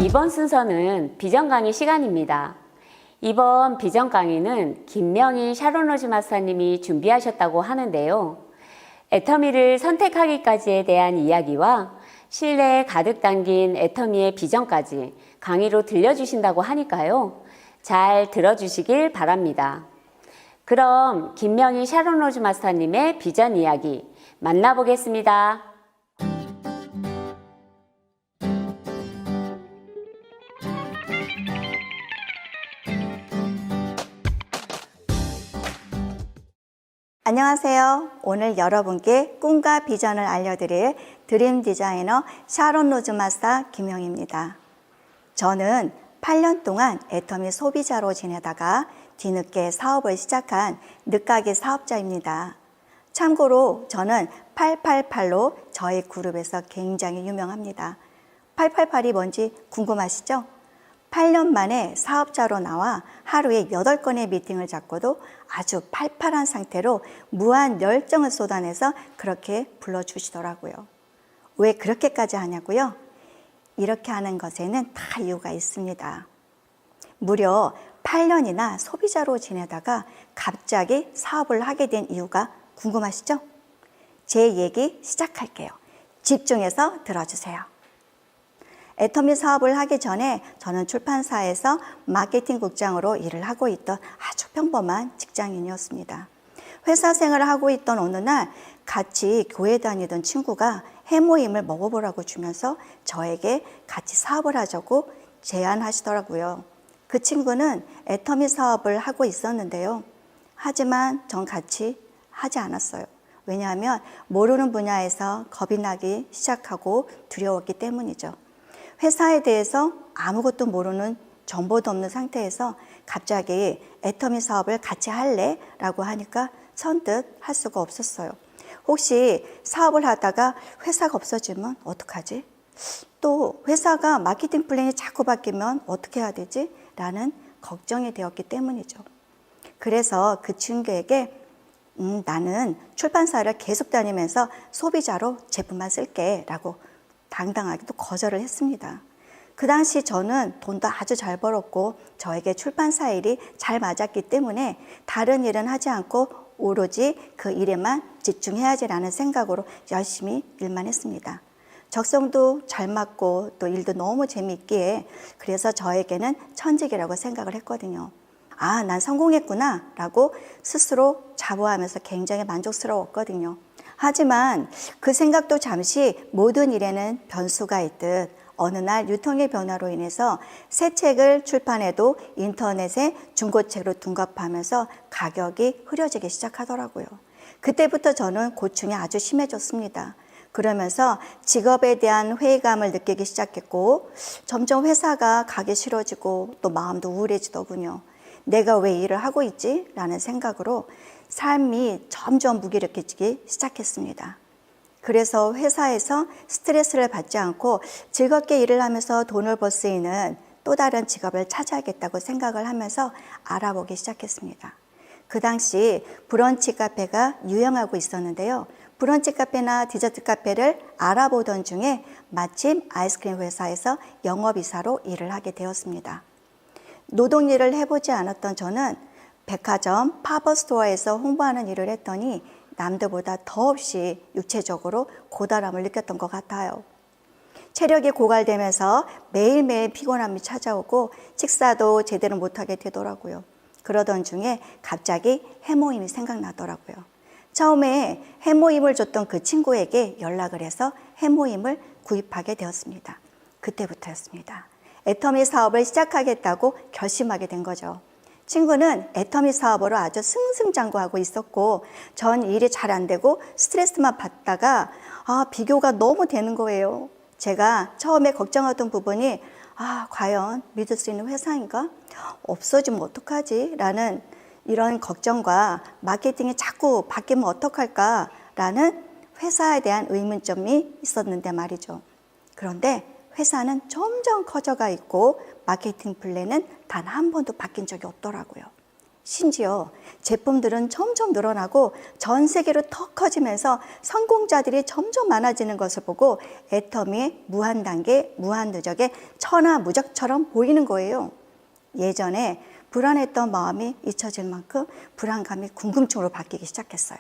이번 순서는 비전 강의 시간입니다. 이번 비전 강의는 김명희 샤론 로즈 마스터님이 준비하셨다고 하는데요. 애터미를 선택하기까지에 대한 이야기와 신뢰에 가득 담긴 애터미의 비전까지 강의로 들려주신다고 하니까요. 잘 들어주시길 바랍니다. 그럼 김명희 샤론 로즈 마스터님의 비전 이야기 만나보겠습니다. 안녕하세요. 오늘 여러분께 꿈과 비전을 알려드릴 드림 디자이너 샤론 로즈 마스터 김영희입니다. 저는 8년 동안 애터미 소비자로 지내다가 뒤늦게 사업을 시작한 늦가기 사업자입니다. 참고로 저는 888로 저희 그룹에서 굉장히 유명합니다. 888이 뭔지 궁금하시죠? 8년 만에 사업자로 나와 하루에 8건의 미팅을 잡고도 아주 팔팔한 상태로 무한 열정을 쏟아내서 그렇게 불러주시더라고요. 왜 그렇게까지 하냐고요? 이렇게 하는 것에는 다 이유가 있습니다. 무려 8년이나 소비자로 지내다가 갑자기 사업을 하게 된 이유가 궁금하시죠? 제 얘기 시작할게요. 집중해서 들어주세요. 애터미 사업을 하기 전에 저는 출판사에서 마케팅 국장으로 일을 하고 있던 아주 평범한 직장인이었습니다. 회사 생활을 하고 있던 어느 날 같이 교회 다니던 친구가 해모임을 먹어보라고 주면서 저에게 같이 사업을 하자고 제안하시더라고요. 그 친구는 애터미 사업을 하고 있었는데요. 하지만 전 같이 하지 않았어요. 왜냐하면 모르는 분야에서 겁이 나기 시작하고 두려웠기 때문이죠. 회사에 대해서 아무것도 모르는 정보도 없는 상태에서 갑자기 애터미 사업을 같이 할래? 라고 하니까 선뜻 할 수가 없었어요. 혹시 사업을 하다가 회사가 없어지면 어떡하지? 또 회사가 마케팅 플랜이 자꾸 바뀌면 어떻게 해야 되지? 라는 걱정이 되었기 때문이죠. 그래서 그 친구에게 나는 출판사를 계속 다니면서 소비자로 제품만 쓸게 라고 당당하게도 거절을 했습니다. 그 당시 저는 돈도 아주 잘 벌었고 저에게 출판사 일이 잘 맞았기 때문에 다른 일은 하지 않고 오로지 그 일에만 집중해야지라는 생각으로 열심히 일만 했습니다. 적성도 잘 맞고 또 일도 너무 재미있기에 그래서 저에게는 천직이라고 생각을 했거든요. 아, 난 성공했구나 라고 스스로 자부하면서 굉장히 만족스러웠거든요. 하지만 그 생각도 잠시 모든 일에는 변수가 있듯 어느 날 유통의 변화로 인해서 새 책을 출판해도 인터넷에 중고책으로 둔갑하면서 가격이 흐려지기 시작하더라고요. 그때부터 저는 고충이 아주 심해졌습니다. 그러면서 직업에 대한 회의감을 느끼기 시작했고 점점 회사가 가기 싫어지고 또 마음도 우울해지더군요. 내가 왜 일을 하고 있지? 라는 생각으로 삶이 점점 무기력해지기 시작했습니다. 그래서 회사에서 스트레스를 받지 않고 즐겁게 일을 하면서 돈을 벌 수 있는 또 다른 직업을 찾아야겠다고 생각을 하면서 알아보기 시작했습니다. 그 당시 브런치 카페가 유행하고 있었는데요. 브런치 카페나 디저트 카페를 알아보던 중에 마침 아이스크림 회사에서 영업이사로 일을 하게 되었습니다. 노동 일을 해보지 않았던 저는 백화점 팝업 스토어에서 홍보하는 일을 했더니 남들보다 더없이 육체적으로 고달함을 느꼈던 것 같아요. 체력이 고갈되면서 매일매일 피곤함이 찾아오고 식사도 제대로 못하게 되더라고요. 그러던 중에 갑자기 해모임이 생각나더라고요. 처음에 해모임을 줬던 그 친구에게 연락을 해서 해모임을 구입하게 되었습니다. 그때부터였습니다. 애터미 사업을 시작하겠다고 결심하게 된 거죠. 친구는 애터미 사업으로 아주 승승장구하고 있었고 전 일이 잘 안 되고 스트레스만 받다가 비교가 너무 되는 거예요. 제가 처음에 걱정하던 부분이 과연 믿을 수 있는 회사인가? 없어지면 어떡하지? 라는 이런 걱정과 마케팅이 자꾸 바뀌면 어떡할까? 라는 회사에 대한 의문점이 있었는데 말이죠. 그런데 회사는 점점 커져가 있고 마케팅 플랜은 단 한 번도 바뀐 적이 없더라고요. 심지어 제품들은 점점 늘어나고 전 세계로 더 커지면서 성공자들이 점점 많아지는 것을 보고 애터미의 무한 단계, 무한 누적의 천하무적처럼 보이는 거예요. 예전에 불안했던 마음이 잊혀질 만큼 불안감이 궁금증으로 바뀌기 시작했어요.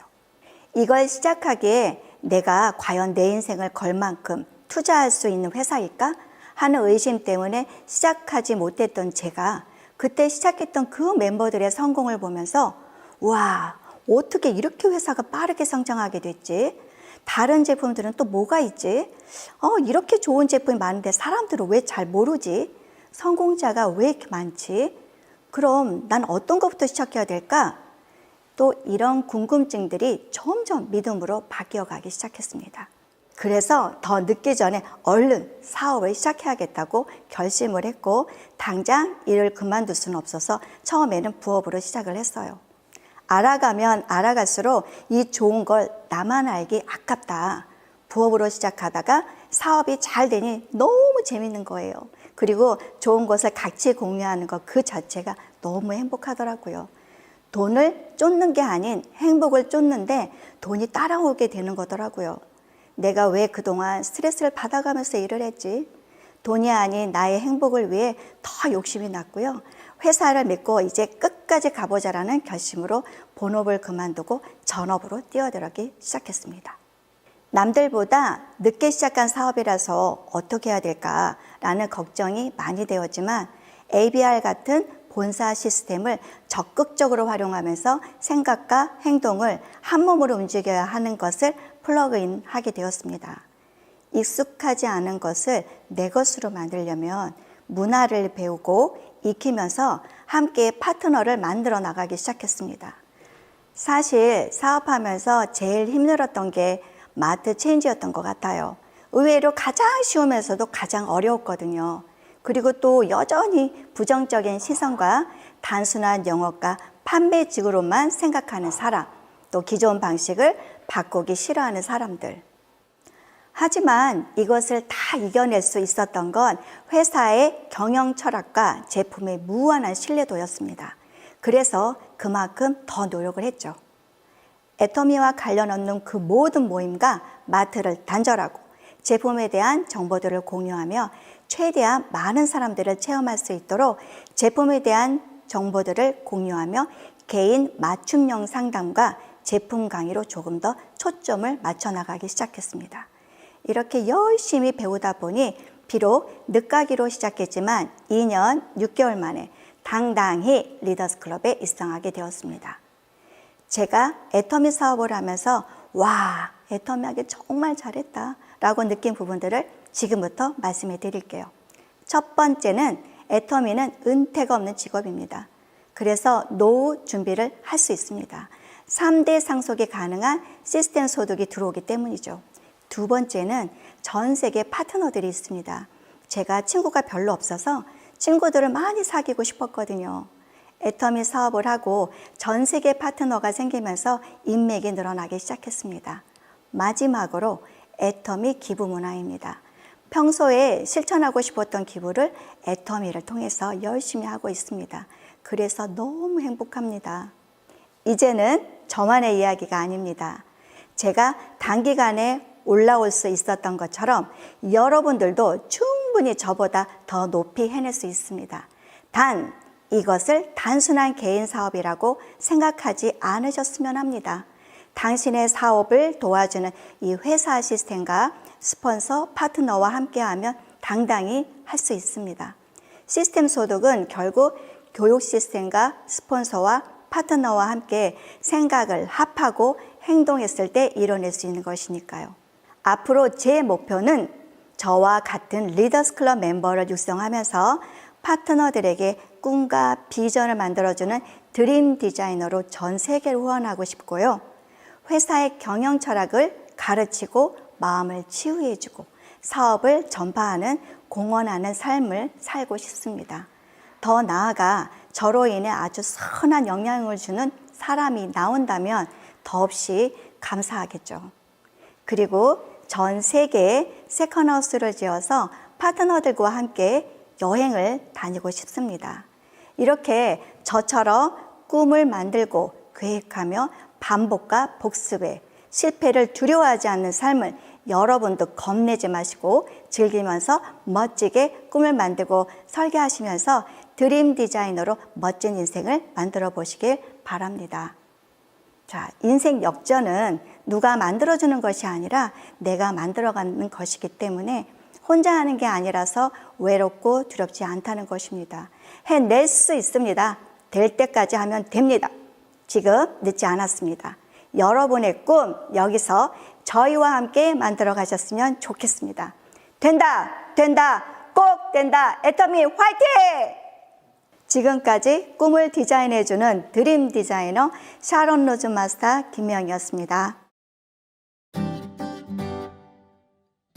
이걸 시작하기에 내가 과연 내 인생을 걸 만큼 투자할 수 있는 회사일까 하는 의심 때문에 시작하지 못했던 제가 그때 시작했던 그 멤버들의 성공을 보면서 와, 어떻게 이렇게 회사가 빠르게 성장하게 됐지? 다른 제품들은 또 뭐가 있지? 이렇게 좋은 제품이 많은데 사람들은 왜 잘 모르지? 성공자가 왜 이렇게 많지? 그럼 난 어떤 것부터 시작해야 될까? 또 이런 궁금증들이 점점 믿음으로 바뀌어가기 시작했습니다. 그래서 더 늦기 전에 얼른 사업을 시작해야겠다고 결심을 했고 당장 일을 그만둘 수는 없어서 처음에는 부업으로 시작을 했어요. 알아가면 알아갈수록 이 좋은 걸 나만 알기 아깝다. 부업으로 시작하다가 사업이 잘 되니 너무 재밌는 거예요. 그리고 좋은 것을 같이 공유하는 것 그 자체가 너무 행복하더라고요. 돈을 쫓는 게 아닌 행복을 쫓는데 돈이 따라오게 되는 거더라고요. 내가 왜 그동안 스트레스를 받아가면서 일을 했지? 돈이 아닌 나의 행복을 위해 더 욕심이 났고요. 회사를 믿고 이제 끝까지 가보자라는 결심으로 본업을 그만두고 전업으로 뛰어들기 시작했습니다. 남들보다 늦게 시작한 사업이라서 어떻게 해야 될까라는 걱정이 많이 되었지만 ABR 같은 본사 시스템을 적극적으로 활용하면서 생각과 행동을 한 몸으로 움직여야 하는 것을 플러그인 하게 되었습니다. 익숙하지 않은 것을 내 것으로 만들려면 문화를 배우고 익히면서 함께 파트너를 만들어 나가기 시작했습니다. 사실 사업하면서 제일 힘들었던 게 마트 체인지였던 것 같아요. 의외로 가장 쉬우면서도 가장 어려웠거든요. 그리고 또 여전히 부정적인 시선과 단순한 영업과 판매직으로만 생각하는 사람, 또 기존 방식을 바꾸기 싫어하는 사람들. 하지만 이것을 다 이겨낼 수 있었던 건 회사의 경영 철학과 제품의 무한한 신뢰도였습니다. 그래서 그만큼 더 노력을 했죠. 애터미와 관련 없는 그 모든 모임과 마트를 단절하고 제품에 대한 정보들을 공유하며 최대한 많은 사람들을 체험할 수 있도록 제품에 대한 정보들을 공유하며 개인 맞춤형 상담과 제품 강의로 조금 더 초점을 맞춰 나가기 시작했습니다. 이렇게 열심히 배우다 보니 비록 늦가기로 시작했지만 2년 6개월 만에 당당히 리더스 클럽에 입성하게 되었습니다. 제가 애터미 사업을 하면서 와, 애터미 하기 정말 잘했다 라고 느낀 부분들을 지금부터 말씀해 드릴게요. 첫 번째는 애터미는 은퇴가 없는 직업입니다. 그래서 노후 준비를 할 수 있습니다. 3대 상속이 가능한 시스템 소득이 들어오기 때문이죠. 두 번째는 전 세계 파트너들이 있습니다. 제가 친구가 별로 없어서 친구들을 많이 사귀고 싶었거든요. 애터미 사업을 하고 전 세계 파트너가 생기면서 인맥이 늘어나기 시작했습니다. 마지막으로 애터미 기부 문화입니다. 평소에 실천하고 싶었던 기부를 애터미를 통해서 열심히 하고 있습니다. 그래서 너무 행복합니다. 이제는 저만의 이야기가 아닙니다. 제가 단기간에 올라올 수 있었던 것처럼 여러분들도 충분히 저보다 더 높이 해낼 수 있습니다. 단, 이것을 단순한 개인 사업이라고 생각하지 않으셨으면 합니다. 당신의 사업을 도와주는 이 회사 시스템과 스폰서, 파트너와 함께하면 당당히 할 수 있습니다. 시스템 소득은 결국 교육 시스템과 스폰서와 파트너와 함께 생각을 합하고 행동했을 때 이뤄낼 수 있는 것이니까요. 앞으로 제 목표는 저와 같은 리더스 클럽 멤버를 육성하면서 파트너들에게 꿈과 비전을 만들어주는 드림 디자이너로 전 세계를 후원하고 싶고요. 회사의 경영 철학을 가르치고 마음을 치유해주고 사업을 전파하는 공헌하는 삶을 살고 싶습니다. 더 나아가 저로 인해 아주 선한 영향을 주는 사람이 나온다면 더없이 감사하겠죠. 그리고 전 세계에 세컨하우스를 지어서 파트너들과 함께 여행을 다니고 싶습니다. 이렇게 저처럼 꿈을 만들고 계획하며 반복과 복습에 실패를 두려워하지 않는 삶을 여러분도 겁내지 마시고 즐기면서 멋지게 꿈을 만들고 설계하시면서 드림 디자이너로 멋진 인생을 만들어 보시길 바랍니다. 자, 인생 역전은 누가 만들어주는 것이 아니라 내가 만들어가는 것이기 때문에 혼자 하는 게 아니라서 외롭고 두렵지 않다는 것입니다. 해낼 수 있습니다. 될 때까지 하면 됩니다. 지금 늦지 않았습니다. 여러분의 꿈 여기서 저희와 함께 만들어 가셨으면 좋겠습니다. 된다, 된다, 꼭 된다. 애터미 화이팅! 지금까지 꿈을 디자인해주는 드림 디자이너 샤론 로즈 마스터 김명이었습니다.